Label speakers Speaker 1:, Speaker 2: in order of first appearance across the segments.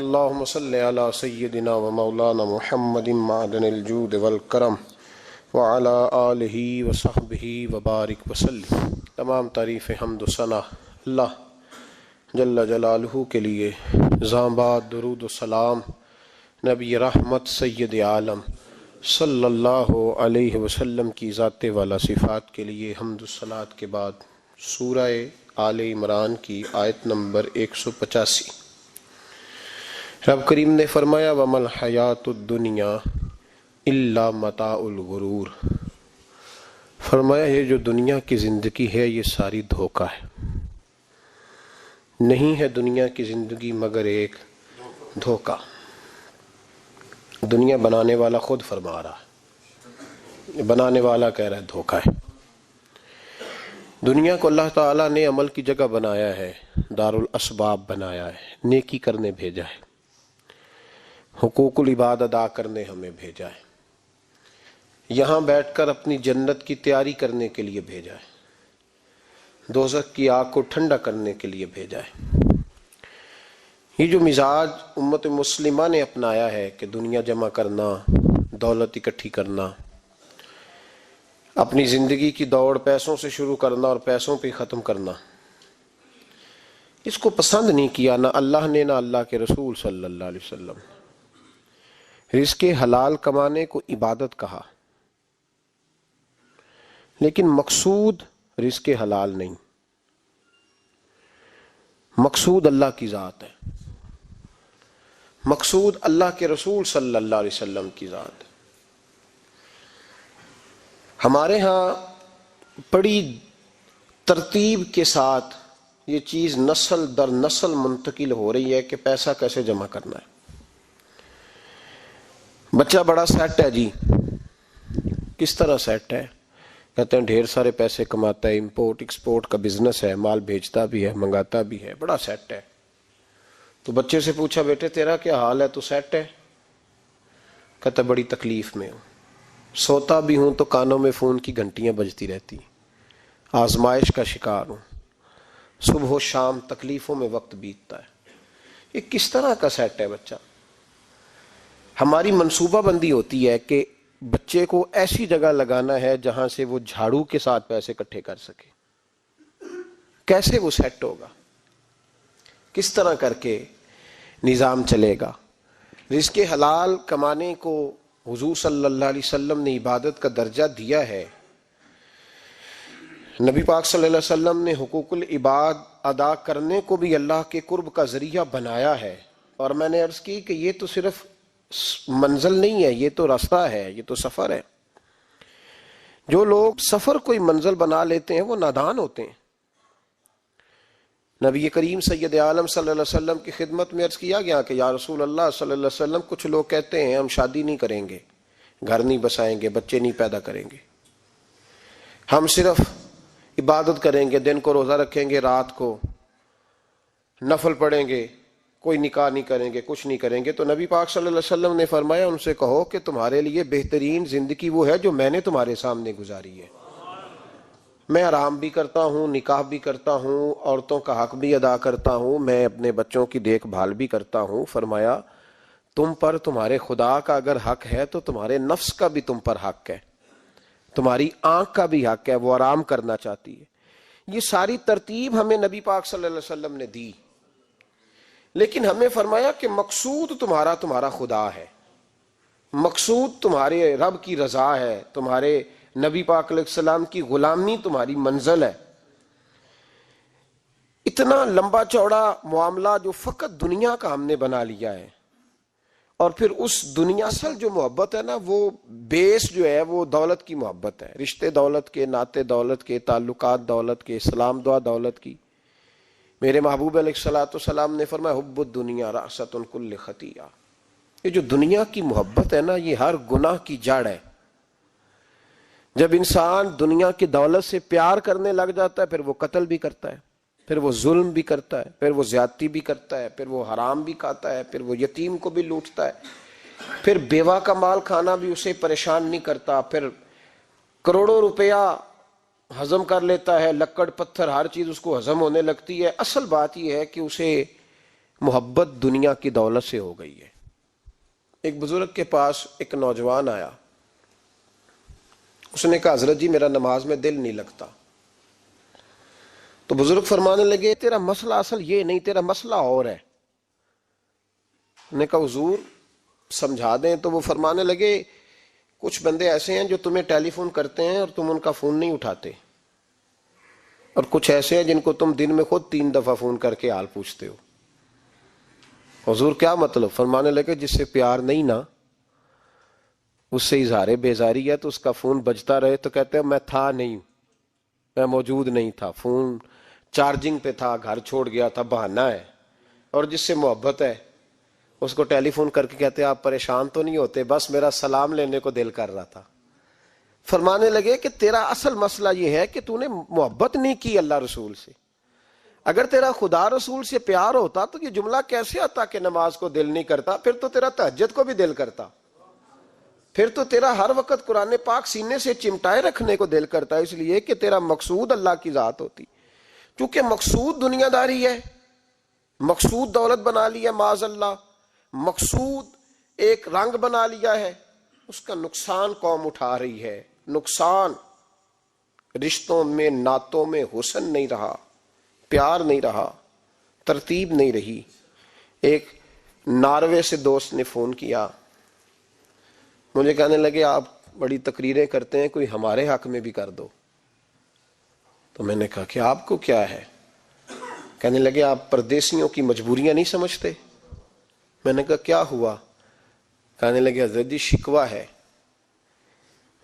Speaker 1: اللہم صلی علی سیدنا و مولانا محمد معدن الجود والکرم وعلی آلہ وصحبہ وبارک وسلم۔ تمام تعریف حمد و ثنا اللہ جل جلالہ کے لیے، زامباد درود و سلام نبی رحمت سید عالم صلی اللہ علیہ وسلم کی ذات والا صفات کے لیے حمد و صلات کے بعد سورہ آل عمران کی آیت نمبر 185۔ رب کریم نے فرمایا وَمَا الْحَيَاةُ الدُّنْيَا إِلَّا مَتَاعُ الْغُرُورِ، فرمایا یہ جو دنیا کی زندگی ہے یہ ساری دھوکہ ہے، نہیں ہے دنیا کی زندگی مگر ایک دھوکہ۔ دنیا بنانے والا خود فرما رہا ہے، بنانے والا کہہ رہا ہے دھوکہ ہے۔ دنیا کو اللہ تعالیٰ نے عمل کی جگہ بنایا ہے، دار الاسباب بنایا ہے، نیکی کرنے بھیجا ہے، حقوق العباد ادا کرنے ہمیں بھیجا ہے، یہاں بیٹھ کر اپنی جنت کی تیاری کرنے کے لیے بھیجا ہے، دوزخ کی آگ کو ٹھنڈا کرنے کے لیے بھیجا ہے۔ یہ جو مزاج امت مسلمہ نے اپنایا ہے کہ دنیا جمع کرنا، دولت اکٹھی کرنا، اپنی زندگی کی دوڑ پیسوں سے شروع کرنا اور پیسوں پہ ختم کرنا، اس کو پسند نہیں کیا نہ اللہ نے نہ اللہ کے رسول صلی اللہ علیہ وسلم۔ رزق حلال کمانے کو عبادت کہا، لیکن مقصود رزق حلال نہیں، مقصود اللہ کی ذات ہے، مقصود اللہ کے رسول صلی اللہ علیہ وسلم کی ذات ہے۔ ہمارے ہاں بڑی ترتیب کے ساتھ یہ چیز نسل در نسل منتقل ہو رہی ہے کہ پیسہ کیسے جمع کرنا ہے۔ بچہ بڑا سیٹ ہے جی، کس طرح سیٹ ہے؟ کہتے ہیں ڈھیر سارے پیسے کماتا ہے، امپورٹ ایکسپورٹ کا بزنس ہے، مال بھیجتا بھی ہے، منگاتا بھی ہے، بڑا سیٹ ہے۔ تو بچے سے پوچھا بیٹے تیرا کیا حال ہے، تو سیٹ ہے؟ کہتا بڑی تکلیف میں ہوں، سوتا بھی ہوں تو کانوں میں فون کی گھنٹیاں بجتی رہتی، آزمائش کا شکار ہوں، صبح و شام تکلیفوں میں وقت بیتتا ہے۔ یہ کس طرح کا سیٹ ہے بچہ؟ ہماری منصوبہ بندی ہوتی ہے کہ بچے کو ایسی جگہ لگانا ہے جہاں سے وہ جھاڑو کے ساتھ پیسے اکٹھے کر سکے۔ کیسے وہ سیٹ ہوگا؟ کس طرح کر کے نظام چلے گا؟ رزق حلال کمانے کو حضور صلی اللہ علیہ وسلم نے عبادت کا درجہ دیا ہے۔ نبی پاک صلی اللہ علیہ وسلم نے حقوق العباد ادا کرنے کو بھی اللہ کے قرب کا ذریعہ بنایا ہے، اور میں نے عرض کی کہ یہ تو صرف منزل نہیں ہے، یہ تو راستہ ہے، یہ تو سفر ہے۔ جو لوگ سفر کوئی منزل بنا لیتے ہیں وہ نادان ہوتے ہیں۔ نبی کریم سید عالم صلی اللہ علیہ وسلم کی خدمت میں عرض کیا گیا کہ یا رسول اللہ صلی اللہ علیہ وسلم، کچھ لوگ کہتے ہیں ہم شادی نہیں کریں گے، گھر نہیں بسائیں گے، بچے نہیں پیدا کریں گے، ہم صرف عبادت کریں گے، دن کو روزہ رکھیں گے، رات کو نفل پڑھیں گے، کوئی نکاح نہیں کریں گے، کچھ نہیں کریں گے۔ تو نبی پاک صلی اللہ علیہ وسلم نے فرمایا ان سے کہو کہ تمہارے لیے بہترین زندگی وہ ہے جو میں نے تمہارے سامنے گزاری ہے۔ میں آرام بھی کرتا ہوں، نکاح بھی کرتا ہوں، عورتوں کا حق بھی ادا کرتا ہوں، میں اپنے بچوں کی دیکھ بھال بھی کرتا ہوں۔ فرمایا تم پر تمہارے خدا کا اگر حق ہے تو تمہارے نفس کا بھی تم پر حق ہے، تمہاری آنکھ کا بھی حق ہے، وہ آرام کرنا چاہتی ہے۔ یہ ساری ترتیب ہمیں نبی پاک صلی اللہ علیہ وسلم نے دی، لیکن ہمیں فرمایا کہ مقصود تمہارا خدا ہے، مقصود تمہارے رب کی رضا ہے، تمہارے نبی پاک علیہ السلام کی غلامی تمہاری منزل ہے۔ اتنا لمبا چوڑا معاملہ جو فقط دنیا کا ہم نے بنا لیا ہے، اور پھر اس دنیا اصل جو محبت ہے نا، وہ بیس جو ہے وہ دولت کی محبت ہے، رشتے دولت کے، ناطے دولت کے، تعلقات دولت کے، اسلام دعا دولت کی۔ میرے محبوب علیہ الصلوۃ والسلام نے فرمایا حب الدنیا رأسۃ کل خطیئہ، یہ جو دنیا کی محبت ہے نا یہ ہر گناہ کی جڑ ہے۔ جب انسان دنیا کی دولت سے پیار کرنے لگ جاتا ہے پھر وہ قتل بھی کرتا ہے، پھر وہ ظلم بھی کرتا ہے، پھر وہ زیادتی بھی کرتا ہے، پھر وہ حرام بھی کھاتا ہے، پھر وہ یتیم کو بھی لوٹتا ہے، پھر بیوہ کا مال کھانا بھی اسے پریشان نہیں کرتا، پھر کروڑوں روپیہ ہضم کر لیتا ہے، لکڑ پتھر ہر چیز اس کو ہضم ہونے لگتی ہے۔ اصل بات یہ ہے کہ اسے محبت دنیا کی دولت سے ہو گئی ہے۔ ایک بزرگ کے پاس ایک نوجوان آیا، اس نے کہا حضرت جی میرا نماز میں دل نہیں لگتا۔ تو بزرگ فرمانے لگے تیرا مسئلہ اصل یہ نہیں، تیرا مسئلہ اور ہے۔ نے کہا حضور سمجھا دیں۔ تو وہ فرمانے لگے کچھ بندے ایسے ہیں جو تمہیں ٹیلی فون کرتے ہیں اور تم ان کا فون نہیں اٹھاتے، اور کچھ ایسے ہیں جن کو تم دن میں خود 3 دفعہ فون کر کے حال پوچھتے ہو۔ حضور کیا مطلب؟ فرمانے لگے جس سے پیار نہیں نا، اس سے اظہار بیزاری ہے تو اس کا فون بجتا رہے تو کہتے ہیں میں تھا نہیں، میں موجود نہیں تھا، فون چارجنگ پہ تھا، گھر چھوڑ گیا تھا، بہانہ ہے۔ اور جس سے محبت ہے اس کو ٹیلی فون کر کے کہتے ہیں آپ پریشان تو نہیں ہوتے، بس میرا سلام لینے کو دل کر رہا تھا۔ فرمانے لگے کہ تیرا اصل مسئلہ یہ ہے کہ تو نے محبت نہیں کی اللہ رسول سے۔ اگر تیرا خدا رسول سے پیار ہوتا تو یہ جملہ کیسے آتا کہ نماز کو دل نہیں کرتا؟ پھر تو تیرا تہجد کو بھی دل کرتا، پھر تو تیرا ہر وقت قرآن پاک سینے سے چمٹائے رکھنے کو دل کرتا، اس لیے کہ تیرا مقصود اللہ کی ذات ہوتی۔ چونکہ مقصود دنیا داری ہے، مقصود دولت بنا لیا معاذ اللہ، مقصود ایک رنگ بنا لیا ہے، اس کا نقصان قوم اٹھا رہی ہے۔ نقصان رشتوں میں، نعتوں میں حسن نہیں رہا، پیار نہیں رہا، ترتیب نہیں رہی۔ ایک ناروے سے دوست نے فون کیا، مجھے کہنے لگے آپ بڑی تقریریں کرتے ہیں، کوئی ہمارے حق میں بھی کر دو۔ تو میں نے کہا کہ آپ کو کیا ہے؟ کہنے لگے آپ پردیسیوں کی مجبوریاں نہیں سمجھتے۔ میں نے کہا کیا ہوا؟ کہنے لگے حضرت جی شکوہ ہے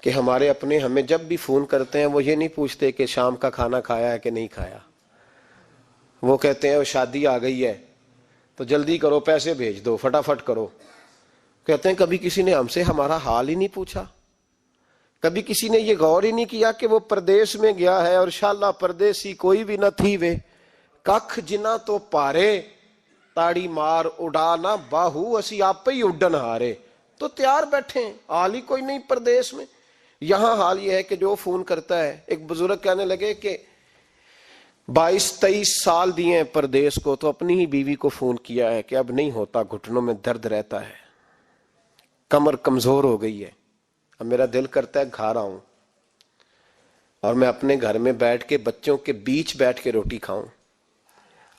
Speaker 1: کہ ہمارے اپنے ہمیں جب بھی فون کرتے ہیں وہ یہ نہیں پوچھتے کہ شام کا کھانا کھایا ہے کہ نہیں کھایا، وہ کہتے ہیں وہ شادی آ گئی ہے تو جلدی کرو، پیسے بھیج دو، فٹافٹ کرو۔ کہتے ہیں کبھی کسی نے ہم سے ہمارا حال ہی نہیں پوچھا، کبھی کسی نے یہ غور ہی نہیں کیا کہ وہ پردیس میں گیا ہے، اور انشاءاللہ پردیسی کوئی بھی نہ تھی وے ککھ جنا تو پارے تاڑی مار اڑانا باہو اسی آپ پہ ہی اڈن ہارے۔ تو تیار بیٹھے ہیں، حال ہی کوئی نہیں پردیس میں۔ یہاں حال یہ ہے کہ جو فون کرتا ہے، ایک بزرگ کہنے لگے کہ 22-23 سال دیے ہیں پردیس کو، تو اپنی ہی بیوی کو فون کیا ہے کہ اب نہیں ہوتا، گھٹنوں میں درد رہتا ہے، کمر کمزور ہو گئی ہے، اب میرا دل کرتا ہے گھر آؤں اور میں اپنے گھر میں بیٹھ کے بچوں کے بیچ بیٹھ کے روٹی کھاؤں۔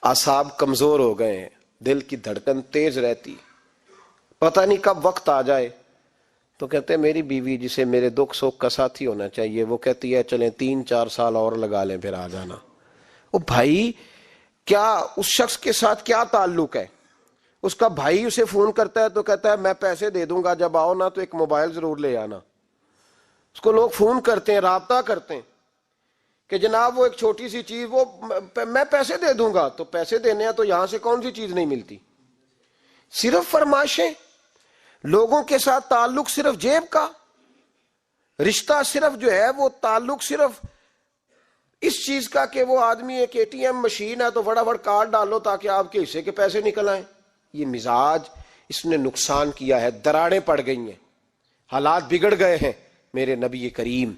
Speaker 1: اعصاب کمزور ہو گئے ہیں، دل کی دھڑکن تیز رہتی، پتہ نہیں کب وقت آ جائے۔ تو کہتے ہیں میری بیوی جسے میرے دکھ سکھ کا ساتھی ہونا چاہیے، وہ کہتی ہے چلیں 3-4 سال اور لگا لیں پھر آ جانا۔ او بھائی کیا اس شخص کے ساتھ کیا تعلق ہے؟ اس کا بھائی اسے فون کرتا ہے تو کہتا ہے میں پیسے دے دوں گا، جب آؤ نا تو ایک موبائل ضرور لے آنا۔ اس کو لوگ فون کرتے ہیں، رابطہ کرتے ہیں کہ جناب وہ ایک چھوٹی سی چیز، وہ میں پیسے دے دوں گا، تو پیسے دینے ہیں تو یہاں سے کون سی چیز نہیں ملتی؟ صرف فرمائشیں، لوگوں کے ساتھ تعلق صرف جیب کا، رشتہ صرف جو ہے وہ تعلق صرف اس چیز کا کہ وہ آدمی ایک ATM مشین ہے تو فٹافٹ کارڈ ڈالو تاکہ آپ کے حصے کے پیسے نکل آئیں۔ یہ مزاج اس نے نقصان کیا ہے، دراڑیں پڑ گئی ہیں، حالات بگڑ گئے ہیں۔ میرے نبی کریم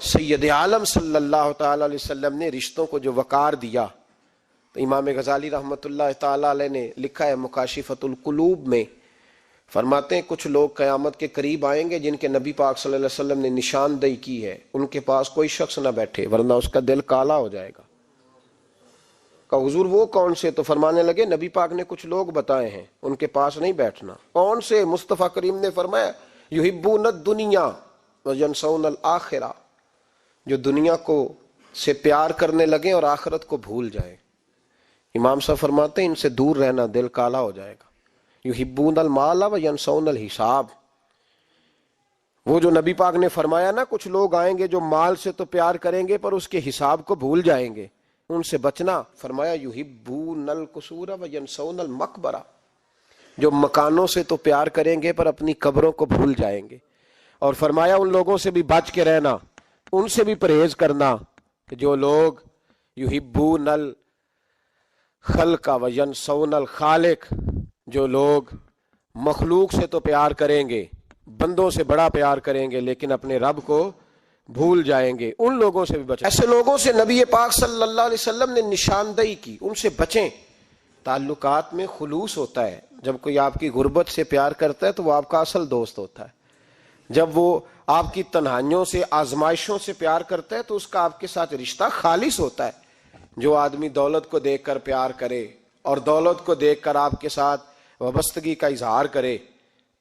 Speaker 1: سید عالم صلی اللہ تعالی علیہ وسلم نے رشتوں کو جو وقار دیا، تو امام غزالی رحمۃ اللہ تعالی علیہ نے لکھا ہے مکاشفۃ القلوب میں، فرماتے ہیں کچھ لوگ قیامت کے قریب آئیں گے جن کے نبی پاک صلی اللہ علیہ وسلم نے نشاندہی کی ہے، ان کے پاس کوئی شخص نہ بیٹھے ورنہ اس کا دل کالا ہو جائے گا۔ کہ حضور وہ کون سے؟ تو فرمانے لگے نبی پاک نے کچھ لوگ بتائے ہیں، ان کے پاس نہیں بیٹھنا۔ کون سے؟ مصطفیٰ کریم نے فرمایا یحبون الدنیا وینسون الآخرہ، جو دنیا کو سے پیار کرنے لگیں اور آخرت کو بھول جائیں۔ امام صاحب فرماتے ہیں ان سے دور رہنا، دل کالا ہو جائے گا۔ یحبون المال وینسون الحساب، وہ جو نبی پاک نے فرمایا نا کچھ لوگ آئیں گے جو مال سے تو پیار کریں گے پر اس کے حساب کو بھول جائیں گے، ان سے بچنا۔ فرمایا یحبون القصور وینسون المقبرہ، جو مکانوں سے تو پیار کریں گے پر اپنی قبروں کو بھول جائیں گے۔ اور فرمایا ان لوگوں سے بھی بچ کے رہنا، ان سے بھی پرہیز کرنا کہ جو لوگ یحبون الخلق وینسون الخالق، جو لوگ مخلوق سے تو پیار کریں گے، بندوں سے بڑا پیار کریں گے لیکن اپنے رب کو بھول جائیں گے، ان لوگوں سے بھی بچیں۔ ایسے لوگوں سے نبی پاک صلی اللہ علیہ وسلم نے نشاندہی کی، ان سے بچیں۔ تعلقات میں خلوص ہوتا ہے. جب کوئی آپ کی غربت سے پیار کرتا ہے تو وہ آپ کا اصل دوست ہوتا ہے. جب وہ آپ کی تنہائیوں سے آزمائشوں سے پیار کرتا ہے تو اس کا آپ کے ساتھ رشتہ خالص ہوتا ہے. جو آدمی دولت کو دیکھ کر پیار کرے اور دولت کو دیکھ کر آپ کے ساتھ وابستگی کا اظہار کرے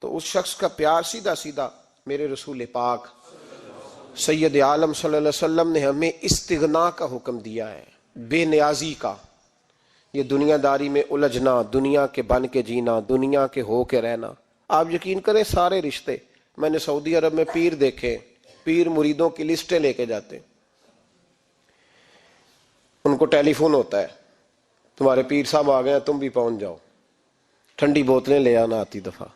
Speaker 1: تو اس شخص کا پیار سیدھا سیدھا میرے رسول پاک سید عالم صلی اللہ علیہ وسلم نے ہمیں استغنا کا حکم دیا ہے، بے نیازی کا. یہ دنیا داری میں الجھنا، دنیا کے بن کے جینا، دنیا کے ہو کے رہنا. آپ یقین کریں سارے رشتے، میں نے سعودی عرب میں پیر دیکھے، پیر مریدوں کی لسٹیں لے کے جاتے، ان کو ٹیلی فون ہوتا ہے تمہارے پیر صاحب آ گئے، تم بھی پہنچ جاؤ. ٹھنڈی بوتلیں لے آنا آتی دفعہ.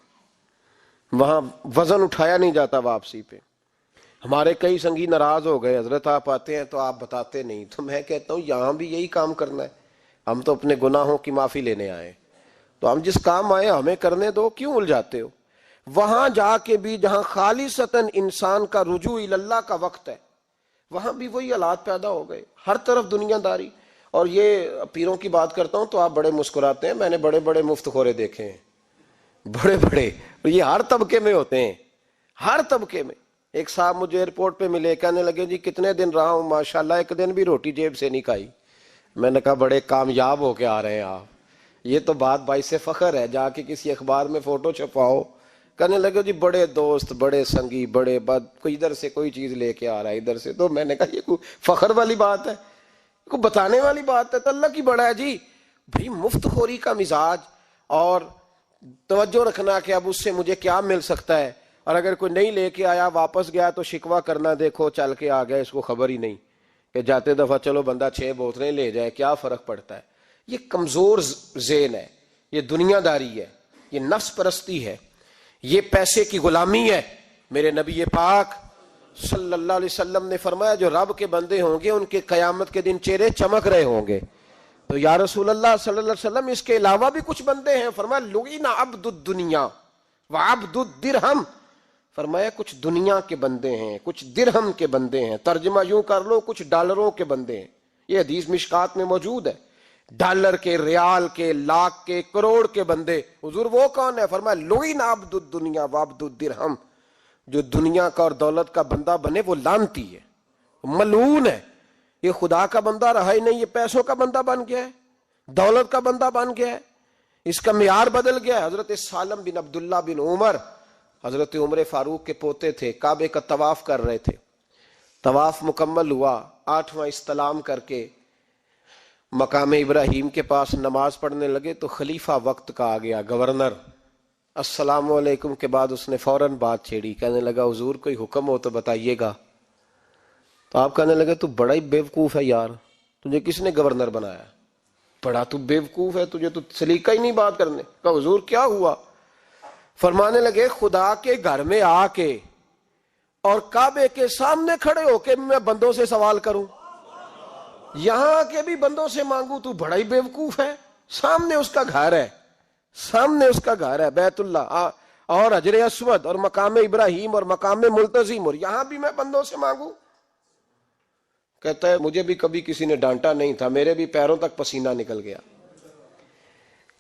Speaker 1: وہاں وزن اٹھایا نہیں جاتا واپسی پہ. ہمارے کئی سنگی ناراض ہو گئے، حضرت آپ آتے ہیں تو آپ بتاتے نہیں. تو میں کہتا ہوں یہاں بھی یہی کام کرنا ہے. ہم تو اپنے گناہوں کی معافی لینے آئے، تو ہم جس کام آئے ہمیں کرنے دو، کیوں الجھاتے ہو؟ وہاں جا کے بھی جہاں خالصتاً انسان کا رجوع اللہ کا وقت ہے، وہاں بھی وہی حالات پیدا ہو گئے. ہر طرف دنیا داری. اور یہ پیروں کی بات کرتا ہوں تو آپ بڑے مسکراتے ہیں. میں نے بڑے بڑے مفت خورے دیکھے ہیں، بڑے بڑے. اور یہ ہر طبقے میں ہوتے ہیں، ہر طبقے میں. ایک صاحب مجھے ایئرپورٹ پہ ملے، کہنے لگے جی کتنے دن رہا ہوں، ماشاءاللہ ایک دن بھی روٹی جیب سے نہیں کھائی. میں نے کہا بڑے کامیاب ہو کے آ رہے ہیں آپ، یہ تو بات باعث فخر ہے. جا کے کسی اخبار میں فوٹو چھپاؤ. کہنے لگے جی بڑے دوست، بڑے سنگی، بڑے بد، کوئی ادھر سے کوئی چیز لے کے آ رہا ہے ادھر سے. تو میں نے کہا یہ کوئی فخر والی بات ہے، کوئی بتانے والی بات ہے؟ تو اللہ کی بڑا ہے جی. بھئی مفت خوری کا مزاج اور توجہ رکھنا کہ اب اس سے مجھے کیا مل سکتا ہے، اور اگر کوئی نہیں لے کے آیا واپس گیا تو شکوہ کرنا، دیکھو چل کے آ گیا، اس کو خبر ہی نہیں کہ جاتے دفعہ چلو بندہ 6 بوتلیں لے جائے، کیا فرق پڑتا ہے. یہ کمزور ذہن ہے، یہ دنیا داری ہے، یہ نفس پرستی ہے، یہ پیسے کی غلامی ہے. میرے نبی پاک صلی اللہ علیہ وسلم نے فرمایا جو رب کے بندے ہوں گے ان کے قیامت کے دن چہرے چمک رہے ہوں گے. تو یا رسول اللہ صلی اللہ علیہ وسلم اس کے علاوہ بھی کچھ بندے ہیں. فرمایا لعن عبد الدنیا وعبد الدرہم. فرمایا کچھ دنیا کے بندے ہیں، کچھ درہم کے بندے ہیں. ترجمہ یوں کر لو کچھ ڈالروں کے بندے ہیں. یہ حدیث مشکات میں موجود ہے. ڈالر کے، ریال کے، لاکھ کے، کروڑ کے بندے. حضور وہ کون ہے؟ فرمایا لعن عبد الدنیا وعبد الدرہم. جو دنیا کا اور دولت کا بندہ بنے وہ لعنتی ہے، ملعون ہے. یہ خدا کا بندہ رہا ہی نہیں، یہ پیسوں کا بندہ بن گیا ہے، دولت کا بندہ بن گیا ہے. اس کا معیار بدل گیا ہے. حضرت سالم بن عبداللہ بن عمر، حضرت عمر فاروق کے پوتے تھے، کعبے کا طواف کر رہے تھے. طواف مکمل ہوا، 8واں استلام کر کے مقام ابراہیم کے پاس نماز پڑھنے لگے تو خلیفہ وقت کا آ گیا، گورنر. السلام علیکم کے بعد اس نے فوراً بات چھیڑی، کہنے لگا حضور کوئی حکم ہو تو بتائیے گا. تو آپ کہنے لگے تو بڑا ہی بیوقوف ہے یار، تجھے کس نے گورنر بنایا؟ بڑا تو بیوقوف ہے، تجھے تو سلیقہ ہی نہیں بات کرنے کا. حضور کیا ہوا؟ فرمانے لگے خدا کے گھر میں آ کے اور کعبے کے سامنے کھڑے ہو کے میں بندوں سے سوال کروں، یہاں آ کے بھی بندوں سے مانگوں، تو بڑا ہی بیوقوف ہے. سامنے اس کا گھر ہے، سامنے اس کا گھر ہے بیت اللہ اور حجر اسود اور مقام ابراہیم اور مقام ملتزم، اور یہاں بھی میں بندوں سے مانگوں. کہتا ہے مجھے بھی کبھی کسی نے ڈانٹا نہیں تھا، میرے بھی پیروں تک پسینہ نکل گیا.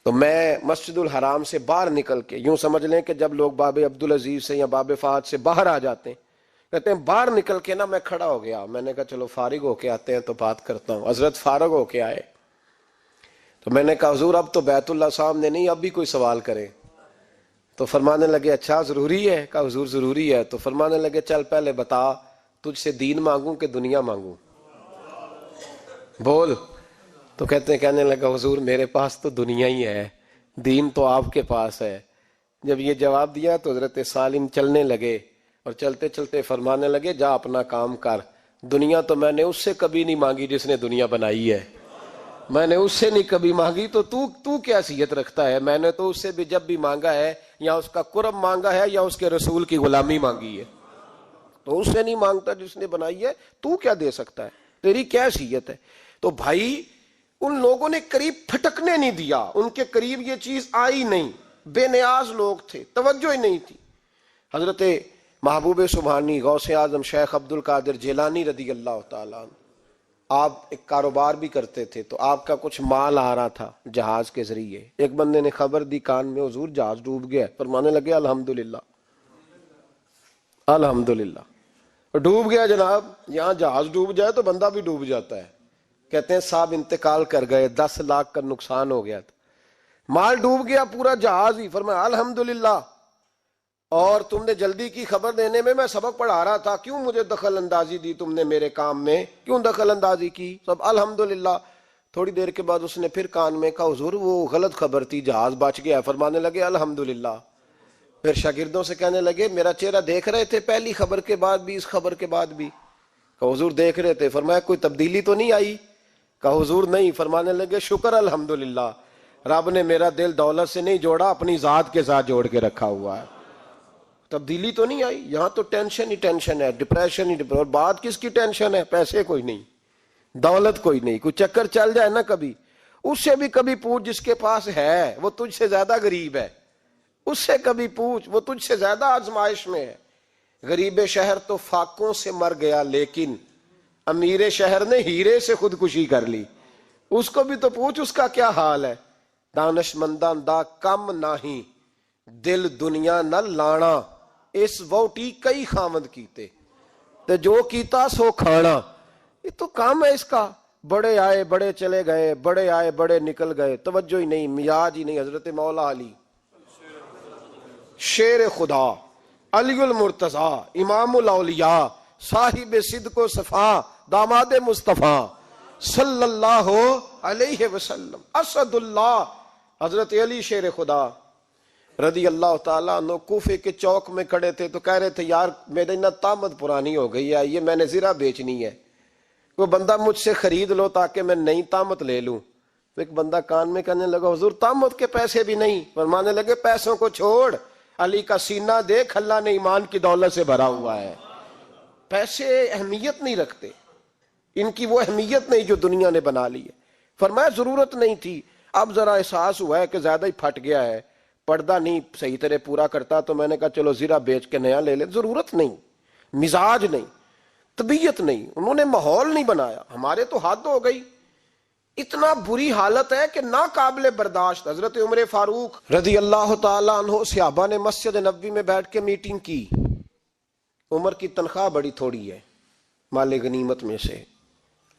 Speaker 1: تو میں مسجد الحرام سے باہر نکل کے، یوں سمجھ لیں کہ جب لوگ باب عبدالعزیز سے یا باب فہد سے باہر آ جاتے ہیں، کہتے ہیں باہر نکل کے نا میں کھڑا ہو گیا. میں نے کہا چلو فارغ ہو کے آتے ہیں تو بات کرتا ہوں. حضرت فارغ ہو کے آئے تو میں نے کہا حضور اب تو بیت اللہ سامنے نہیں، اب بھی کوئی سوال کرے. تو فرمانے لگے اچھا ضروری ہے؟ کہا حضور ضروری ہے. تو فرمانے لگے چل پہلے بتا تجھ سے دین مانگوں کہ دنیا مانگوں، بول. تو کہنے لگا حضور میرے پاس تو دنیا ہی ہے، دین تو آپ کے پاس ہے. جب یہ جواب دیا تو حضرت سالم چلنے لگے اور چلتے چلتے فرمانے لگے جا اپنا کام کر، دنیا تو میں نے اس سے کبھی نہیں مانگی جس نے دنیا بنائی ہے، میں نے اس سے نہیں کبھی مانگی، تو کیا حیثیت رکھتا ہے؟ میں نے تو اس سے بھی جب بھی مانگا ہے یا اس کا قرب مانگا ہے یا اس کے رسول کی غلامی مانگی ہے. تو اس سے نہیں مانگتا جس نے بنائی ہے، تو کیا دے سکتا ہے؟ تیری کیا حیثیت ہے؟ تو بھائی ان لوگوں نے قریب پھٹکنے نہیں دیا، ان کے قریب یہ چیز آئی نہیں. بے نیاز لوگ تھے، توجہ ہی نہیں تھی. حضرت محبوب سبحانی غوث اعظم شیخ عبد القادر جیلانی رضی اللہ تعالیٰ عنہ آپ ایک کاروبار بھی کرتے تھے تو آپ کا کچھ مال آ رہا تھا جہاز کے ذریعے، ایک بندے نے خبر دی کان میں، حضور جہاز ڈوب گیا، فرمانے لگے الحمدللہ الحمدللہ۔ ڈوب گیا جناب، یہاں جہاز ڈوب جائے تو بندہ بھی ڈوب جاتا ہے۔ کہتے ہیں صاحب انتقال کر گئے، 10 لاکھ کا نقصان ہو گیا تھا، مال ڈوب گیا پورا جہاز ہی۔ فرمایا الحمدللہ، اور تم نے جلدی کی خبر دینے میں سبق پڑھا رہا تھا، کیوں مجھے دخل اندازی دی تم نے میرے کام میں، کیوں دخل اندازی کی؟ سب الحمدللہ۔ تھوڑی دیر کے بعد اس نے پھر کان میں کہا حضور وہ غلط خبر تھی، جہاز بچ گیا۔ فرمانے لگے الحمدللہ۔ پھر شاگردوں سے کہنے لگے میرا چہرہ دیکھ رہے تھے پہلی خبر کے بعد بھی، اس خبر کے بعد بھی؟ کہا حضور دیکھ رہے تھے۔ فرمایا کوئی تبدیلی تو نہیں آئی؟ کہا حضور نہیں۔ فرمانے لگے شکر الحمدللہ، رب نے میرا دل دولت سے نہیں جوڑا، اپنی ذات کے ساتھ جوڑ کے رکھا ہوا ہے، تبدیلی تو نہیں آئی۔ یہاں تو ٹینشن ہی ٹینشن ہے، ڈپریشن ہی ڈپریشن۔ اور بات کس کی ٹینشن ہے؟ پیسے کوئی نہیں، دولت کوئی نہیں، کوئی چکر چل جائے نا کبھی، اس سے بھی کبھی پوچھ جس کے پاس ہے وہ تجھ سے زیادہ غریب ہے، اس سے کبھی پوچھ وہ تجھ سے زیادہ آزمائش میں ہے۔ غریب شہر تو فاقوں سے مر گیا، لیکن امیر شہر نے ہیرے سے خودکشی کر لی، اس کو بھی تو پوچھ اس کا کیا حال ہے۔ دانش منداں دا کم نہیں، دل دنیا نہ لانا، اس ووٹی کئی خامد کیتے تے جو کیتا سو کھانا۔ یہ تو کام ہے اس کا، بڑے آئے بڑے چلے گئے، بڑے آئے بڑے نکل گئے، توجہ ہی نہیں، مزاج ہی نہیں۔ حضرت مولا علی شیر خدا، علی المرتضی، امام الاولیاء، صاحب صدق و صفا، داماد مصطفیٰ صلی اللہ علیہ وسلم، اسد اللہ، حضرت علی شیر خدا رضی اللہ تعالیٰ عنہ کوفے کے چوک میں کھڑے تھے تو کہہ رہے تھے یار میری نا طامت پرانی ہو گئی ہے، یہ میں نے زرہ بیچنی ہے، وہ بندہ مجھ سے خرید لو تاکہ میں نئی طامت لے لوں۔ تو ایک بندہ کان میں کہنے لگا حضور طامت کے پیسے بھی نہیں؟ فرمانے لگے پیسوں کو چھوڑ، علی کا سینہ دیکھ، اللہ نے ایمان کی دولت سے بھرا ہوا ہے۔ پیسے اہمیت نہیں رکھتے، ان کی وہ اہمیت نہیں جو دنیا نے بنا لی ہے۔ فرمایا ضرورت نہیں تھی، اب ذرا احساس ہوا ہے کہ زیادہ ہی پھٹ گیا ہے، پردہ نہیں صحیح طرح پورا کرتا، تو میں نے کہا چلو زرہ بیچ کے نیا لے لے۔ ضرورت نہیں، مزاج نہیں، طبیعت نہیں، انہوں نے ماحول نہیں بنایا۔ ہمارے تو حد ہو گئی، اتنا بری حالت ہے کہ ناقابل برداشت۔ حضرت عمر فاروق رضی اللہ تعالیٰ عنہ صحابہ نے مسجد نبوی میں بیٹھ کے میٹنگ کی۔ عمر کی تنخواہ بڑی تھوڑی ہے مال غنیمت میں سے،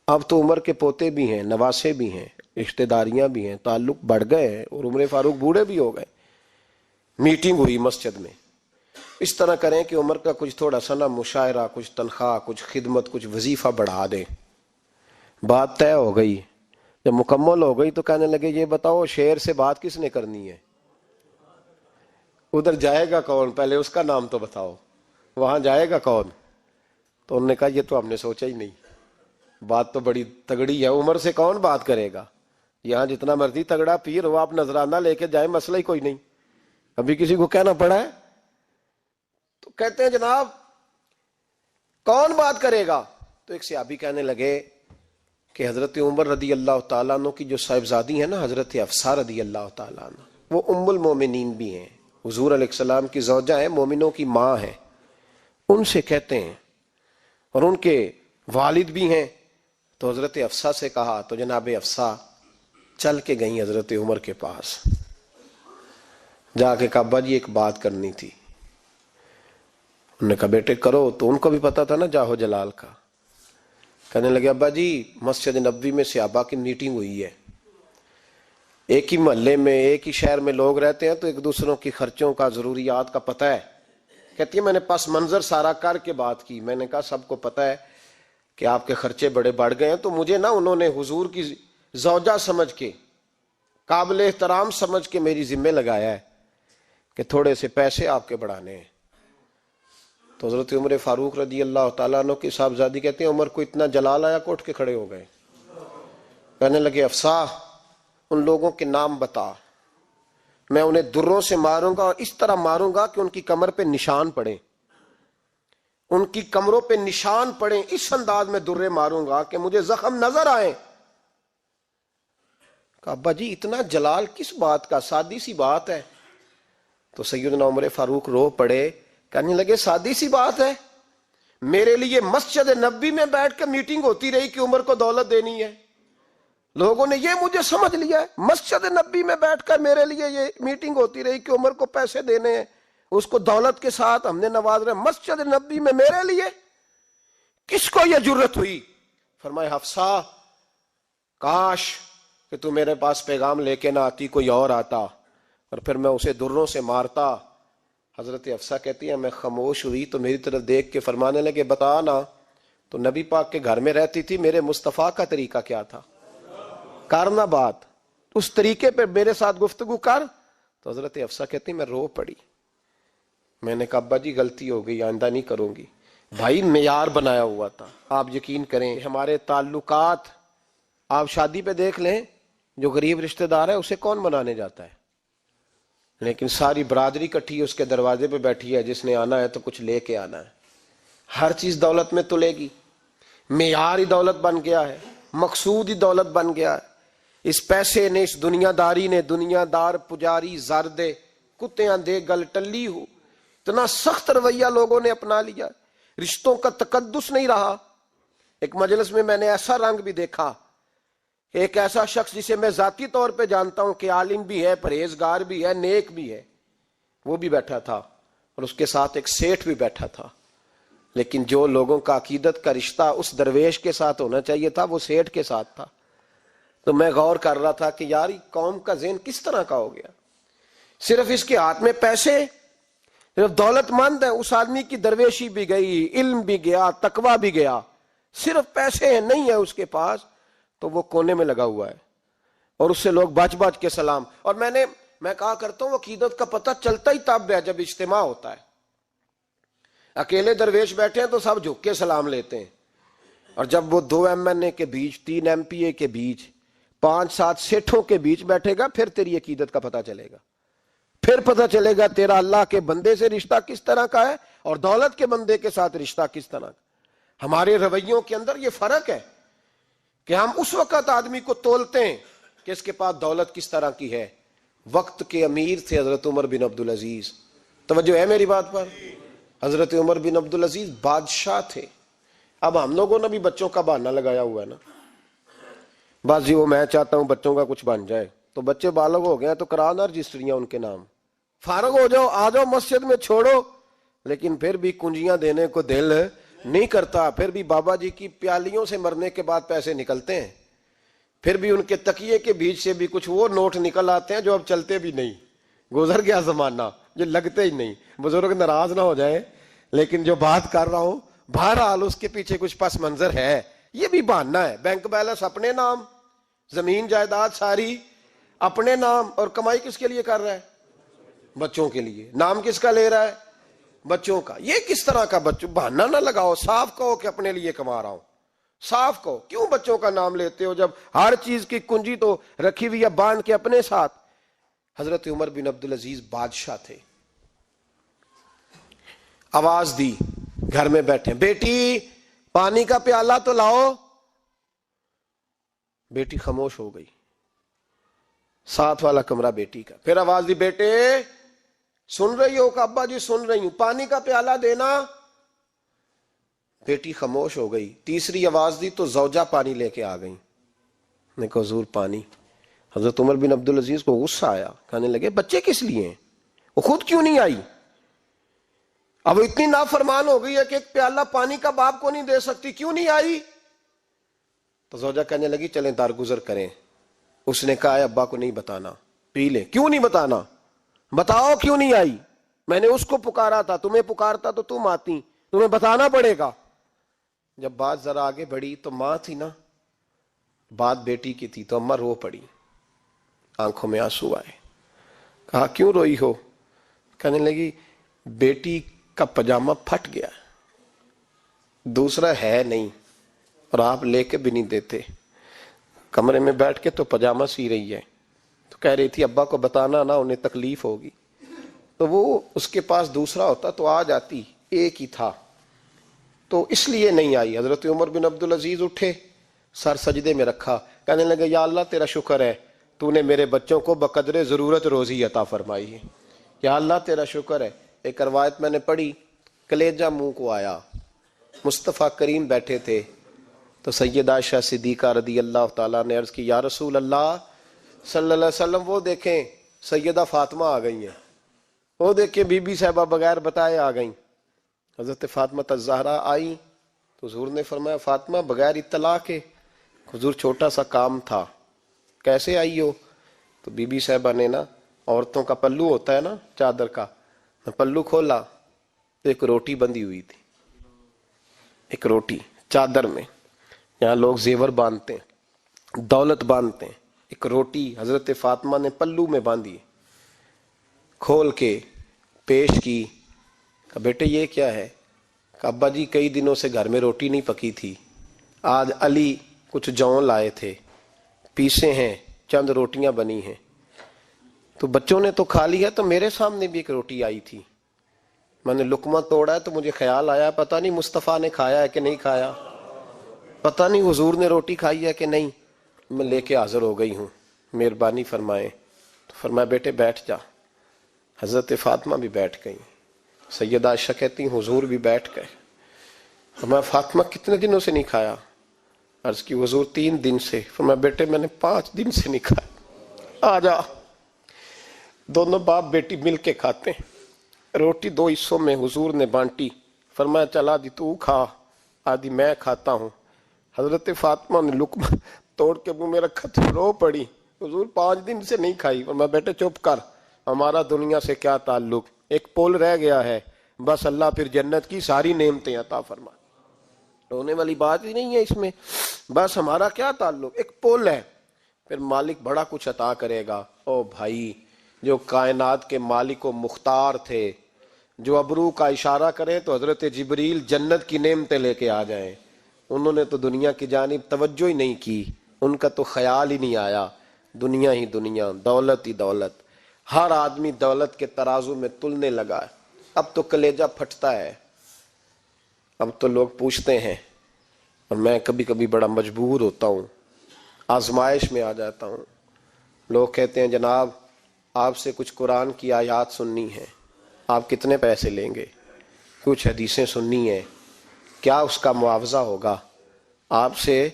Speaker 1: اب تو عمر کے پوتے بھی ہیں، نواسے بھی ہیں، رشتہ داریاں بھی ہیں، تعلق بڑھ گئے ہیں، اور عمر فاروق بوڑھے بھی ہو گئے۔ میٹنگ ہوئی مسجد میں، اس طرح کریں کہ عمر کا کچھ تھوڑا سا نا مشاعرہ، کچھ تنخواہ، کچھ خدمت، کچھ وظیفہ بڑھا دیں۔ بات طے ہو گئی، جب مکمل ہو گئی تو کہنے لگے یہ بتاؤ شیر سے بات کس نے کرنی ہے؟ ادھر جائے گا کون؟ پہلے اس کا نام تو بتاؤ، وہاں جائے گا کون؟ تو انہوں نے کہا یہ تو ہم نے سوچا ہی نہیں، بات تو بڑی تگڑی ہے، عمر سے کون بات کرے گا؟ یہاں جتنا مرضی تگڑا پیر ہو، آپ نذرانہ لے کے جائیں، مسئلہ ہی کوئی نہیں، ابھی کسی کو کہنا پڑا ہے؟ تو کہتے ہیں جناب کون بات کرے گا؟ تو ایک صحابی کہنے لگے کہ حضرت عمر رضی اللہ تعالیٰ عنہ کی جو صاحبزادی ہیں نا، حضرت حفصہ رضی اللہ تعالیٰ عنہ، وہ ام المومنین بھی ہیں، حضور علیہ السلام کی زوجہ ہیں، مومنوں کی ماں ہیں، ان سے کہتے ہیں، اور ان کے والد بھی ہیں۔ تو حضرت حفصہ سے کہا تو جناب حفصہ چل کے گئیں حضرت عمر کے پاس، جا کے کہا ابا جی ایک بات کرنی تھی۔ انہوں نے کہا بیٹے کرو، تو ان کو بھی پتا تھا نا جاہو جلال کا۔ کہنے لگے ابا جی مسجد نبوی میں صحابہ کی میٹنگ ہوئی ہے، ایک ہی محلے میں ایک ہی شہر میں لوگ رہتے ہیں تو ایک دوسروں کی خرچوں کا ضروریات کا پتہ ہے۔ کہتی ہے میں نے پس منظر سارا کر کے بات کی، میں نے کہا سب کو پتہ ہے کہ آپ کے خرچے بڑے بڑھ گئے ہیں، تو مجھے نا انہوں نے حضور کی زوجہ سمجھ کے، قابل احترام سمجھ کے میری ذمہ لگایا ہے کہ تھوڑے سے پیسے آپ کے بڑھانے ہیں۔ تو حضرت عمر فاروق رضی اللہ تعالیٰ عنہ کی صاحبزادی کہتے ہیں عمر کو اتنا جلال آیا کہ اٹھ کے کھڑے ہو گئے، کہنے لگے حفصہ ان لوگوں کے نام بتا، میں انہیں دروں سے ماروں گا، اور اس طرح ماروں گا کہ ان کی کمر پہ نشان پڑے، ان کی کمروں پہ نشان پڑے، اس انداز میں درے ماروں گا کہ مجھے زخم نظر آئے۔ کہا ابا جی اتنا جلال کس بات کا، سادی سی بات ہے۔ تو سیدنا عمر فاروق رو پڑے، کہنے لگے سادی سی بات ہے، میرے لیے مسجد نبوی میں بیٹھ کے میٹنگ ہوتی رہی کہ عمر کو دولت دینی ہے. لوگوں نے یہ مجھے سمجھ لیا ہے, مسجد نبوی میں بیٹھ کر میرے لیے یہ میٹنگ ہوتی رہی کہ عمر کو پیسے دینے ہیں, اس کو دولت کے ساتھ ہم نے نواز رہے. مسجد نبوی میں میرے لیے کس کو یہ جرت ہوئی؟ فرمائے حفصہ کاش کہ تو میرے پاس پیغام لے کے نہ آتی, کوئی اور آتا اور پھر میں اسے دروں سے مارتا. حضرت حفصہ کہتی ہے میں خاموش ہوئی تو میری طرف دیکھ کے فرمانے لگے بتا نا تو نبی پاک کے گھر میں رہتی تھی, میرے مصطفیٰ کا طریقہ کیا تھا, کرنا بات اس طریقے پہ میرے ساتھ گفتگو کر. تو حضرت حفصہ کہتی میں رو پڑی. میں نے کہا ابا جی غلطی ہو گئی, آئندہ نہیں کروں گی. بھائی معیار بنایا ہوا تھا. آپ یقین کریں ہمارے تعلقات آپ شادی پہ دیکھ لیں, جو غریب رشتہ دار ہے اسے کون بنانے جاتا ہے, لیکن ساری برادری کٹھی اس کے دروازے پہ بیٹھی ہے, جس نے آنا ہے تو کچھ لے کے آنا ہے. ہر چیز دولت میں تلے گی, معیار ہی دولت بن گیا ہے, مقصود ہی دولت بن گیا ہے. اس پیسے نے, اس دنیا داری نے, دنیا دار پجاری زردے کتیاں دے گل ٹلی ہو, اتنا سخت رویہ لوگوں نے اپنا لیا. رشتوں کا تقدس نہیں رہا. ایک مجلس میں نے ایسا رنگ بھی دیکھا, ایک ایسا شخص جسے میں ذاتی طور پہ جانتا ہوں کہ عالم بھی ہے, پرہیزگار بھی ہے, نیک بھی ہے, وہ بھی بیٹھا تھا اور اس کے ساتھ ایک سیٹھ بھی بیٹھا تھا. لیکن جو لوگوں کا عقیدت کا رشتہ اس درویش کے ساتھ ہونا چاہیے تھا وہ سیٹھ کے ساتھ تھا. تو میں غور کر رہا تھا کہ یار قوم کا ذہن کس طرح کا ہو گیا. صرف اس کے ہاتھ میں پیسے, صرف دولت مند ہے, اس آدمی کی درویشی بھی گئی, علم بھی گیا, تقوی بھی گیا, صرف پیسے ہیں نہیں ہے اس کے پاس, تو وہ کونے میں لگا ہوا ہے اور اس سے لوگ بچ بچ کے سلام. اور میں کہا کرتا ہوں عقیدت کا پتہ چلتا ہی تب ہے جب اجتماع ہوتا ہے. اکیلے درویش بیٹھے ہیں تو سب جھک کے سلام لیتے ہیں, اور جب وہ 2 MNA کے بیچ, 3 MPA کے بیچ, 5-7 سیٹھوں کے بیچ بیٹھے گا, پھر تیری عقیدت کا پتہ چلے گا. پھر پتہ چلے گا تیرا اللہ کے بندے سے رشتہ کس طرح کا ہے اور دولت کے بندے کے ساتھ رشتہ کس طرح کا. ہمارے رویوں کے اندر یہ فرق ہے کہ ہم اس وقت آدمی کو تولتے ہیں کہ اس کے پاس دولت کس طرح کی ہے. وقت کے امیر تھے حضرت عمر بن عبدالعزیز. توجہ ہے میری بات پر؟ حضرت عمر بن عبدالعزیز بادشاہ تھے. اب ہم لوگوں نے بھی بچوں کا بہانہ لگایا ہوا ہے نا, بس جی وہ میں چاہتا ہوں بچوں کا کچھ بن جائے, تو بچے بالغ ہو گئے تو کرانا رجسٹریاں ان کے نام, فارغ ہو جاؤ, آ جاؤ مسجد میں چھوڑو. لیکن پھر بھی کنجیاں دینے کو دل نہیں کرتا. پھر بھی بابا جی کی پیالیوں سے مرنے کے بعد پیسے نکلتے ہیں, پھر بھی ان کے تکیے کے بیچ سے بھی کچھ وہ نوٹ نکل آتے ہیں جو اب چلتے بھی نہیں. گزر گیا زمانہ, جو لگتے ہی نہیں. بزرگ ناراض نہ ہو جائیں, لیکن جو بات کر رہا ہوں بہرحال اس کے پیچھے کچھ پس منظر ہے. یہ بھی بہانہ ہے. بینک بیلنس اپنے نام, زمین جائیداد ساری اپنے نام, اور کمائی کس کے لیے کر رہا ہے؟ بچوں کے لیے. نام کس کا لے رہا ہے؟ بچوں کا. یہ کس طرح کا بچوں؟ بہانہ نہ لگاؤ, صاف کہو کہ اپنے لیے کما رہا ہوں. صاف کہو, کیوں بچوں کا نام لیتے ہو جب ہر چیز کی کنجی تو رکھی ہوئی ہے باندھ کے اپنے ساتھ. حضرت عمر بن عبدالعزیز بادشاہ تھے. آواز دی, گھر میں بیٹھے, بیٹی پانی کا پیالہ تو لاؤ. بیٹی خاموش ہو گئی. ساتھ والا کمرہ بیٹی کا. پھر آواز دی, بیٹے سن رہی ہو؟ کہ ابا جی سن رہی ہوں. پانی کا پیالہ دینا. بیٹی خاموش ہو گئی. تیسری آواز دی تو زوجہ پانی لے کے آ گئی. نے کہا حضور پانی. حضرت عمر بن عبدالعزیز کو غصہ آیا, کہنے لگے بچے کس لیے ہیں, وہ خود کیوں نہیں آئی؟ اب اتنی نافرمان ہو گئی ہے کہ ایک پیالہ پانی کا باپ کو نہیں دے سکتی, کیوں نہیں آئی؟ تو زوجہ کہنے لگی چلیں درگزر کریں. اس نے کہا ابا کو نہیں بتانا, پی لیں. کیوں نہیں بتانا؟ بتاؤ کیوں نہیں آئی. میں نے اس کو پکارا تھا, تمہیں پکارتا تو تم آتی, تمہیں بتانا پڑے گا. جب بات ذرا آگے بڑھی تو ماں تھی نا, بات بیٹی کی تھی, تو اماں رو پڑی, آنکھوں میں آنسو آئے. کہا کیوں روئی ہو؟ کہنے لگی بیٹی کا پجامہ پھٹ گیا, دوسرا ہے نہیں, اور آپ لے کے بھی نہیں دیتے. کمرے میں بیٹھ کے تو پجامہ سی رہی ہے, تو کہہ رہی تھی ابا کو بتانا نا, انہیں تکلیف ہوگی. تو وہ اس کے پاس دوسرا ہوتا تو آ جاتی, ایک ہی تھا, تو اس لیے نہیں آئی. حضرت عمر بن عبدالعزیز اٹھے, سر سجدے میں رکھا, کہنے لگے یا اللہ تیرا شکر ہے, تو نے میرے بچوں کو بقدر ضرورت روزی عطا فرمائی ہے. یا اللہ تیرا شکر ہے. ایک روایت میں نے پڑھی, کلیجہ منہ کو آیا, مصطفیٰ کریم بیٹھے تھے تو سیدہ عائشہ صدیقہ رضی اللہ تعالیٰ نے عرض کی یا رسول اللہ صلی اللہ علیہ وسلم وہ دیکھیں سیدہ فاطمہ آ گئی ہیں، وہ دیکھیں بی بی صاحبہ بغیر بتائے آ گئیں۔ حضرت فاطمہ الزہرا آئیں تو حضور نے فرمایا فاطمہ بغیر اطلاع کے؟ حضور چھوٹا سا کام تھا۔ کیسے آئی ہو؟ تو بی بی صاحبہ نے نا، عورتوں کا پلو ہوتا ہے نا چادر کا، پلو کھولا تو ایک روٹی بندھی ہوئی تھی، ایک روٹی چادر میں، یہاں لوگ زیور باندھتے ہیں، دولت باندھتے ہیں، ایک روٹی حضرت فاطمہ نے پلو میں باندھی، کھول کے پیش کی۔ کہ بیٹے یہ کیا ہے؟ کہ ابا جی کئی دنوں سے گھر میں روٹی نہیں پکی تھی، آج علی کچھ جون لائے تھے، پیسے ہیں، چند روٹیاں بنی ہیں، تو بچوں نے تو کھا لی ہے، تو میرے سامنے بھی ایک روٹی آئی تھی، میں نے لقمہ توڑا ہے تو مجھے خیال آیا پتہ نہیں مصطفیٰ نے کھایا ہے کہ نہیں کھایا، پتہ نہیں حضور نے روٹی کھائی ہے کہ نہیں، میں لے کے حاضر ہو گئی ہوں، مہربانی فرمائیں۔ تو فرمایا بیٹے بیٹھ جا۔ حضرت فاطمہ بھی بیٹھ گئیں، سیدہ عائشہ کہتی ہیں حضور بھی بیٹھ گئے۔ فرمایا فاطمہ کتنے دنوں سے نہیں کھایا؟ عرض کی حضور 3 دن سے۔ فرمایا بیٹے میں نے 5 دن سے نہیں کھایا، آ جا۔ دونوں باپ بیٹی مل کے کھاتے ہیں، روٹی 2 حصوں میں حضور نے بانٹی، فرمایا چلا آدھی تو کھا آدھی میں کھاتا ہوں۔ حضرت فاطمہ نے لقمہ توڑ کے منہ میں رکھا تو رو پڑی، حضور 5 دن سے نہیں کھائی۔ فرمایا بیٹے چپ کر، ہمارا دنیا سے کیا تعلق، ایک پول رہ گیا ہے، بس اللہ پھر جنت کی ساری نعمتیں عطا فرما، رونے والی بات ہی نہیں ہے اس میں، بس ہمارا کیا تعلق، ایک پول ہے، پھر مالک بڑا کچھ عطا کرے گا۔ او بھائی، جو کائنات کے مالک و مختار تھے، جو ابرو کا اشارہ کریں تو حضرت جبریل جنت کی نعمتیں لے کے آ جائیں، انہوں نے تو دنیا کی جانب توجہ ہی نہیں کی، ان کا تو خیال ہی نہیں آیا، دنیا ہی دنیا، دولت ہی دولت، ہر آدمی دولت کے ترازو میں تلنے لگا ہے۔ اب تو کلیجہ پھٹتا ہے، اب تو لوگ پوچھتے ہیں، اور میں کبھی کبھی بڑا مجبور ہوتا ہوں، آزمائش میں آ جاتا ہوں، لوگ کہتے ہیں جناب آپ سے کچھ قرآن کی آیات سننی ہے، آپ کتنے پیسے لیں گے؟ کچھ حدیثیں سننی ہیں، کیا اس کا معاوضہ ہوگا؟ آپ سے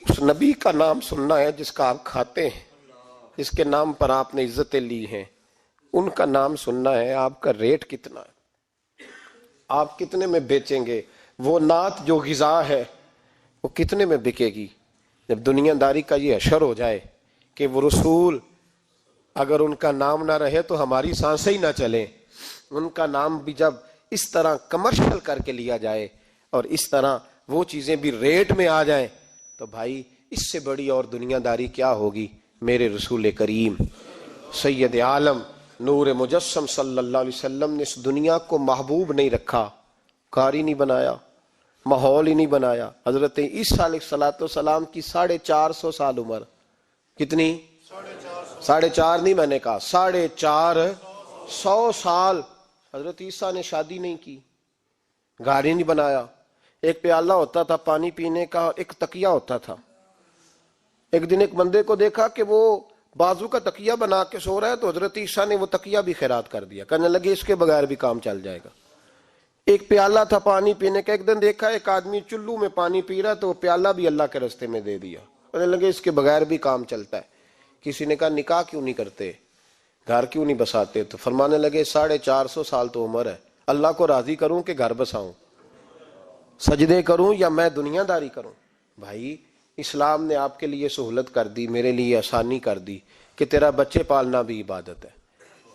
Speaker 1: اس نبی کا نام سننا ہے جس کا آپ کھاتے ہیں، جس کے نام پر آپ نے عزتیں لی ہیں، ان کا نام سننا ہے، آپ کا ریٹ کتنا ہے، آپ کتنے میں بیچیں گے؟ وہ نعت جو غذا ہے وہ کتنے میں بکے گی؟ جب دنیا داری کا یہ حشر ہو جائے کہ وہ رسول اگر ان کا نام نہ رہے تو ہماری سانسیں ہی نہ چلیں، ان کا نام بھی جب اس طرح کمرشل کر کے لیا جائے اور اس طرح وہ چیزیں بھی ریٹ میں آ جائیں تو بھائی اس سے بڑی اور دنیا داری کیا ہوگی؟ میرے رسول کریم سید عالم نور مجسم صلی اللہ علیہ وسلم نے اس دنیا کو محبوب نہیں رکھا، کاری نہیں بنایا، ماحول ہی نہیں بنایا۔ حضرت عیسیٰ علیہ السلام کی 450 سال عمر، کتنی؟ 4.5 نہیں، میں نے کہا 450 سال حضرت عیسیٰ نے شادی نہیں کی، گاڑی نہیں بنایا، ایک پیالہ ہوتا تھا پانی پینے کا، ایک تکیہ ہوتا تھا۔ ایک دن ایک بندے کو دیکھا کہ وہ بازو کا تکیہ بنا کے سو رہا ہے تو حضرت عیسیٰ نے وہ تکیہ بھی خیرات کر دیا، کہنے لگے اس کے بغیر بھی کام چل جائے گا۔ ایک پیالہ تھا پانی پینے کا، ایک دن دیکھا ایک آدمی چلو میں پانی پی رہا تو وہ پیالہ بھی اللہ کے راستے میں دے دیا، کہنے لگے اس کے بغیر بھی کام چلتا ہے۔ کسی نے کہا نکاح کیوں نہیں کرتے، گھر کیوں نہیں بساتے؟ تو فرمانے لگے 450 سال تو عمر ہے، اللہ کو راضی کروں کہ گھر بساؤں، سجدے کروں یا میں دنیا داری کروں؟ بھائی اسلام نے آپ کے لیے سہولت کر دی، میرے لیے آسانی کر دی کہ تیرا بچے پالنا بھی عبادت ہے،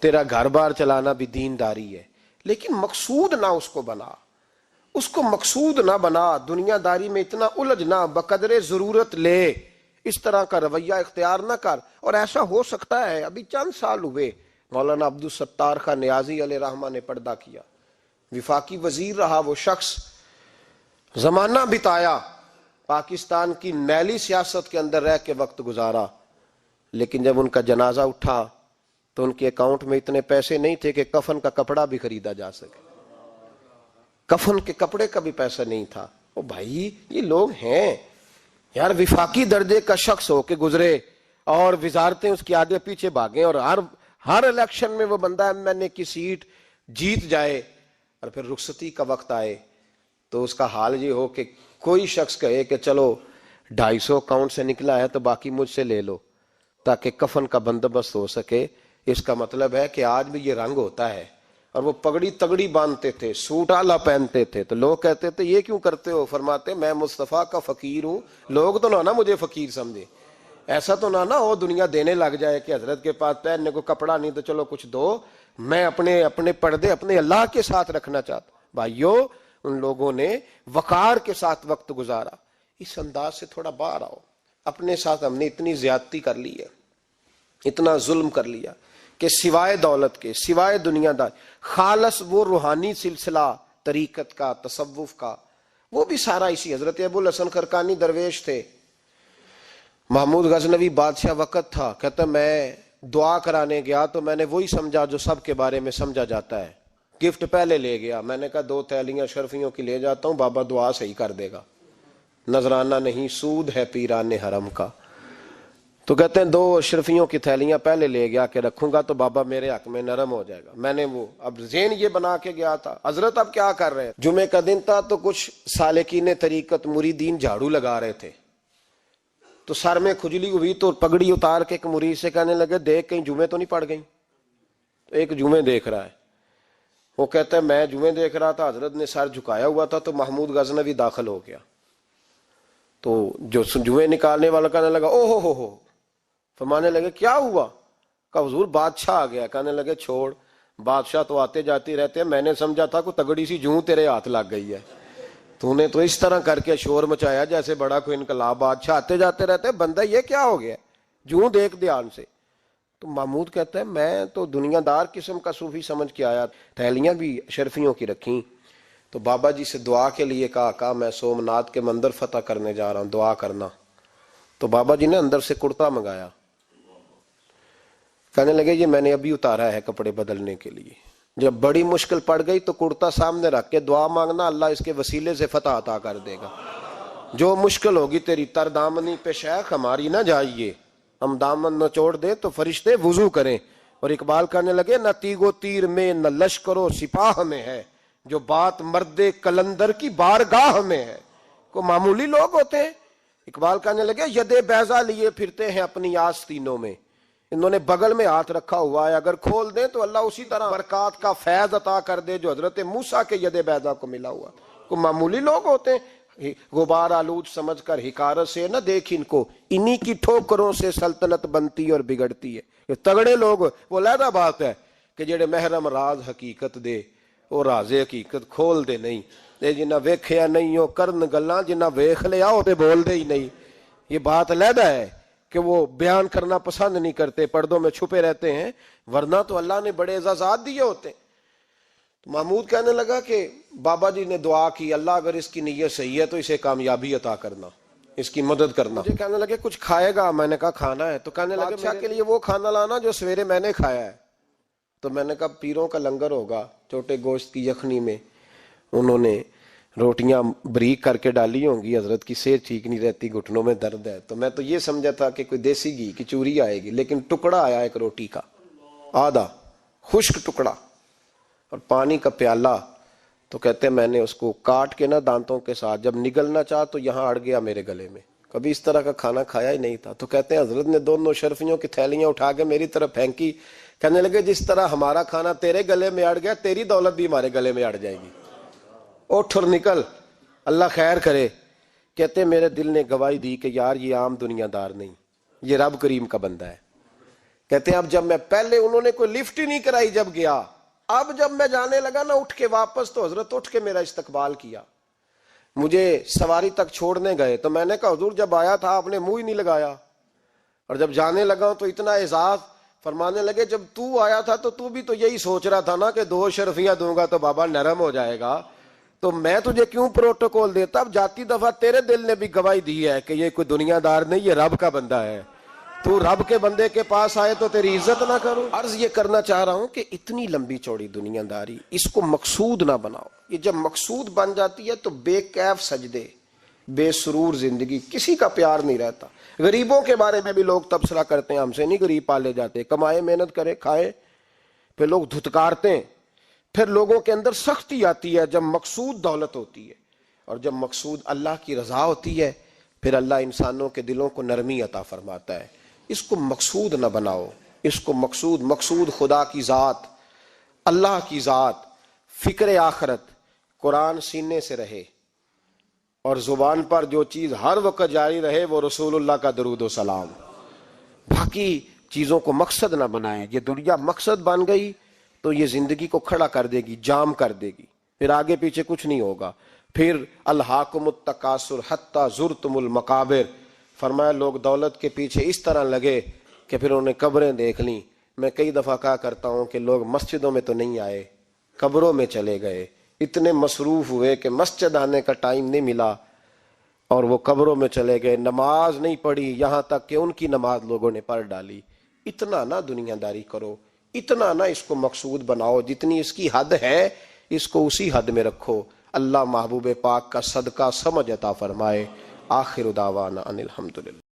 Speaker 1: تیرا گھر بار چلانا بھی دینداری ہے، لیکن مقصود نہ اس کو بنا، اس کو مقصود نہ بنا، دنیا داری میں اتنا الجھ نہ، بقدر ضرورت لے، اس طرح کا رویہ اختیار نہ کر۔ اور ایسا ہو سکتا ہے، ابھی چند سال ہوئے مولانا عبدالستار خان نیازی علیہ رحمہ نے پردہ کیا، وفاقی وزیر رہا وہ شخص، زمانہ بتایا، پاکستان کی میلی سیاست کے اندر رہ کے وقت گزارا، لیکن جب ان کا جنازہ اٹھا تو ان کے اکاؤنٹ میں اتنے پیسے نہیں تھے کہ کفن کا کپڑا بھی خریدا جا سکے، کفن کے کپڑے کا بھی پیسہ نہیں تھا۔ او بھائی یہ لوگ ہیں یار، وفاقی درجے کا شخص ہو کے گزرے اور وزارتیں اس کے آگے پیچھے بھاگیں، اور ہر الیکشن میں وہ بندہ ایم این اے کی سیٹ جیت جائے، اور پھر رخصتی کا وقت آئے تو اس کا حال یہ ہو کہ کوئی شخص کہے کہ چلو 250 اکاؤنٹ سے نکلا ہے تو باقی مجھ سے لے لو تاکہ کفن کا بندوبست ہو سکے. اس کا مطلب ہے کہ آج بھی یہ رنگ ہوتا ہے. اور وہ پگڑی تگڑی باندھتے تھے, سوٹ اعلیٰ پہنتے تھے, تو لوگ کہتے تھے یہ کیوں کرتے ہو؟ فرماتے میں مصطفیٰ کا فقیر ہوں, لوگ تو نہ مجھے فقیر سمجھے, ایسا تو نہ ہو دنیا دینے لگ جائے کہ حضرت کے پاس پہننے کو کپڑا نہیں تو چلو کچھ دو. میں اپنے پردے اپنے اللہ کے ساتھ رکھنا چاہتا. بھائیو, ان لوگوں نے وقار کے ساتھ وقت گزارا. اس انداز سے تھوڑا باہر آؤ. اپنے ساتھ ہم نے اتنی زیادتی کر لی ہے, اتنا ظلم کر لیا کہ سوائے دولت کے, سوائے دنیا دار, خالص وہ روحانی سلسلہ طریقت کا, تصوف کا, وہ بھی سارا اسی. حضرت ابو الحسن خرقانی درویش تھے, محمود غزنوی بادشاہ وقت تھا, کہتا میں دعا کرانے گیا تو میں نے وہی سمجھا جو سب کے بارے میں سمجھا جاتا ہے. گفٹ پہلے لے گیا, میں نے کہا 2 تھیلیاں شرفیوں کی لے جاتا ہوں, بابا دعا صحیح کر دے گا, نذرانہ نہیں سود ہے پیران حرم کا. تو کہتے ہیں 2 اشرفیوں کی تھیلیاں پہلے لے گیا کہ رکھوں گا تو بابا میرے حق میں نرم ہو جائے گا. میں نے وہ اب ذہن یہ بنا کے گیا تھا. حضرت اب کیا کر رہے ہیں؟ جمعے کا دن تھا تو کچھ سالکین طریقت مریدین جھاڑو لگا رہے تھے, تو سر میں کھجلی ہوئی تو پگڑی اتار کے ایک مرید سے کہنے لگے دیکھ کہیں جمعے تو نہیں پڑ گئی. تو ایک جمعے دیکھ رہا ہے, وہ کہتا ہے میں جمعے دیکھ رہا تھا, حضرت نے سر جھکایا ہوا تھا تو محمود غزنوی داخل ہو گیا. تو جو جمعے نکالنے والا کہنے لگا او ہو, فرمانے لگے کیا ہوا؟ کہا حضور بادشاہ آ گیا. کہنے لگے چھوڑ, بادشاہ تو آتے جاتے رہتے ہیں, میں نے سمجھا تھا کوئی تگڑی سی جوں تیرے ہاتھ لگ گئی ہے, تو نے تو اس طرح کر کے شور مچایا جیسے بڑا کوئی انقلاب. بادشاہ آتے جاتے رہتے ہیں, بندہ یہ کیا ہو گیا, جوں دیکھ دھیان سے. تو محمود کہتا ہے میں تو دنیا دار قسم کا صوفی سمجھ کے آیا, تھیلیاں بھی شرفیوں کی رکھیں. تو بابا جی سے دعا کے لیے کہا میں سومناتھ کے مندر فتح کرنے جا رہا ہوں, دعا کرنا. تو بابا جی نے اندر سے کرتا منگایا, کہنے لگے یہ میں نے ابھی اتارا ہے کپڑے بدلنے کے لیے, جب بڑی مشکل پڑ گئی تو کرتا سامنے رکھ کے دعا مانگنا, اللہ اس کے وسیلے سے فتح عطا کر دے گا. جو مشکل ہوگی تیری تر دامنی پہ شیخ ہماری نہ جائیے, ہم دامن نہ چھوڑ دیں تو فرشتے وضو کریں. اور اقبال کہنے لگے نہ تیگ و تیر میں نہ لشکر و سپاہ میں ہے, جو بات مرد کلندر کی بارگاہ میں ہے. کو معمولی لوگ ہوتے ہیں. اقبال کہنے لگے ید بیضا لیے پھرتے ہیں اپنی آستینوں میں, انہوں نے بغل میں ہاتھ رکھا ہوا ہے, اگر کھول دیں تو اللہ اسی طرح برکات کا فیض عطا کر دے جو حضرت موسیٰ کے ید بیضا کو ملا ہوا. کو معمولی لوگ ہوتے ہیں. غبار آلود سمجھ کر حکارت سے نہ دیکھ ان کو, انہی کی ٹھوکروں سے سلطنت بنتی اور بگڑتی ہے. یہ تگڑے لوگ وہ علیحدہ بات ہے کہ جڑے محرم راز حقیقت دے وہ راز حقیقت کھول دے نہیں. جنہ ویکھیا نہیں ہو کرن گلاں, جنہ ویکھ لیا ہو تے بول دے ہی نہیں. یہ بات علیحدہ ہے کہ وہ بیان کرنا پسند نہیں کرتے, پردوں میں چھپے رہتے ہیں, ورنہ تو اللہ نے بڑے اعزازات دیے ہوتے ہیں. تو محمود کہنے لگا کہ بابا جی نے دعا کی اللہ اگر اس کی نیت صحیح ہے تو اسے کامیابی عطا کرنا, اس کی مدد کرنا. مجھے کہنے لگے کچھ کھائے گا؟ میں نے کہا کھانا ہے. تو کہنے لگے بادشاہ کے لیے وہ کھانا لانا جو سویرے میں نے کھایا ہے. تو میں نے کہا پیروں کا لنگر ہوگا, چھوٹے گوشت کی یخنی میں انہوں نے روٹیاں بریک کر کے ڈالی ہوں گی. حضرت کی صحت ٹھیک نہیں رہتی, گھٹنوں میں درد ہے. تو میں تو یہ سمجھا تھا کہ کوئی دیسی گھی کی چوری آئے گی, لیکن ٹکڑا آیا ایک روٹی کا, آدھا خشک ٹکڑا, اور پانی کا پیالہ. تو کہتے ہیں میں نے اس کو کاٹ کے نا دانتوں کے ساتھ, جب نگلنا چاہ تو یہاں اڑ گیا میرے گلے میں. کبھی اس طرح کا کھانا کھایا ہی نہیں تھا. تو کہتے ہیں حضرت نے دونوں شرفیوں کی تھیلیاں اٹھا کے میری طرف پھینکی. کہنے لگے جس طرح ہمارا کھانا تیرے گلے میں اڑ گیا, تیری دولت بھی ہمارے گلے میں اڑ جائے گی. اٹھ اور نکل, اللہ خیر کرے. کہتے میرے دل نے گواہی دی کہ یار یہ عام دنیا دار نہیں, یہ رب کریم کا بندہ ہے. کہتے ہیں اب جب میں پہلے انہوں نے کوئی لفٹ ہی نہیں کرائی جب گیا, اب جب میں جانے لگا نا اٹھ کے واپس, تو حضرت اٹھ کے میرا استقبال کیا. مجھے سواری تک چھوڑنے گئے تو میں نے کہا حضور جب آیا تھا آپ نے منہ ہی نہیں لگایا, اور جب جانے لگا تو اتنا اعزاز. فرمانے لگے جب تو آیا تھا تو تو بھی تو یہی سوچ رہا تھا نا کہ 2 شرفیاں دوں گا تو بابا نرم ہو جائے گا, تو میں تجھے کیوں پروٹوکول دیتا. اب جاتی دفعہ تیرے دل نے بھی گواہی دی ہے کہ یہ کوئی دنیا دار نہیں, یہ رب کا بندہ ہے. تو رب کے بندے کے پاس آئے تو تیری عزت نہ کروں. عرض یہ کرنا چاہ رہا ہوں کہ اتنی لمبی چوڑی دنیا داری اس کو مقصود نہ بناؤ. یہ جب مقصود بن جاتی ہے تو بے کیف سجدے, بے سرور زندگی, کسی کا پیار نہیں رہتا. غریبوں کے بارے میں بھی لوگ تبصرہ کرتے ہیں, ہم سے نہیں غریب پالے جاتے, کمائے محنت کرے کھائے. پھر لوگ دھتکارتے ہیں. پھر لوگوں کے اندر سختی آتی ہے جب مقصود دولت ہوتی ہے. اور جب مقصود اللہ کی رضا ہوتی ہے پھر اللہ انسانوں کے دلوں کو نرمی عطا فرماتا ہے۔ اس کو مقصود نہ بناؤ، اس کو مقصود خدا کی ذات، اللہ کی ذات، فکر آخرت، قرآن سینے سے رہے، اور زبان پر جو چیز ہر وقت جاری رہے وہ رسول اللہ کا درود و سلام۔ باقی چیزوں کو مقصد نہ بنائیں۔ یہ دنیا مقصد بن گئی تو یہ زندگی کو کھڑا کر دے گی، جام کر دے گی، پھر آگے پیچھے کچھ نہیں ہوگا۔ پھر الہاکم التکاثر حتی زرتم المقابر، فرمایا لوگ دولت کے پیچھے اس طرح لگے کہ پھر انہوں نے قبریں دیکھ لیں۔ میں کئی دفعہ کہا کرتا ہوں کہ لوگ مسجدوں میں تو نہیں آئے، قبروں میں چلے گئے، اتنے مصروف ہوئے کہ مسجد آنے کا ٹائم نہیں ملا اور وہ قبروں میں چلے گئے، نماز نہیں پڑھی، یہاں تک کہ ان کی نماز لوگوں نے پڑھ ڈالی۔ اتنا نہ دنیا داری کرو، اتنا نہ اس کو مقصود بناؤ، جتنی اس کی حد ہے اس کو اسی حد میں رکھو۔ اللہ محبوب پاک کا صدقہ سمجھ عطا فرمائے۔ آخر دعوانا ان الحمدللہ۔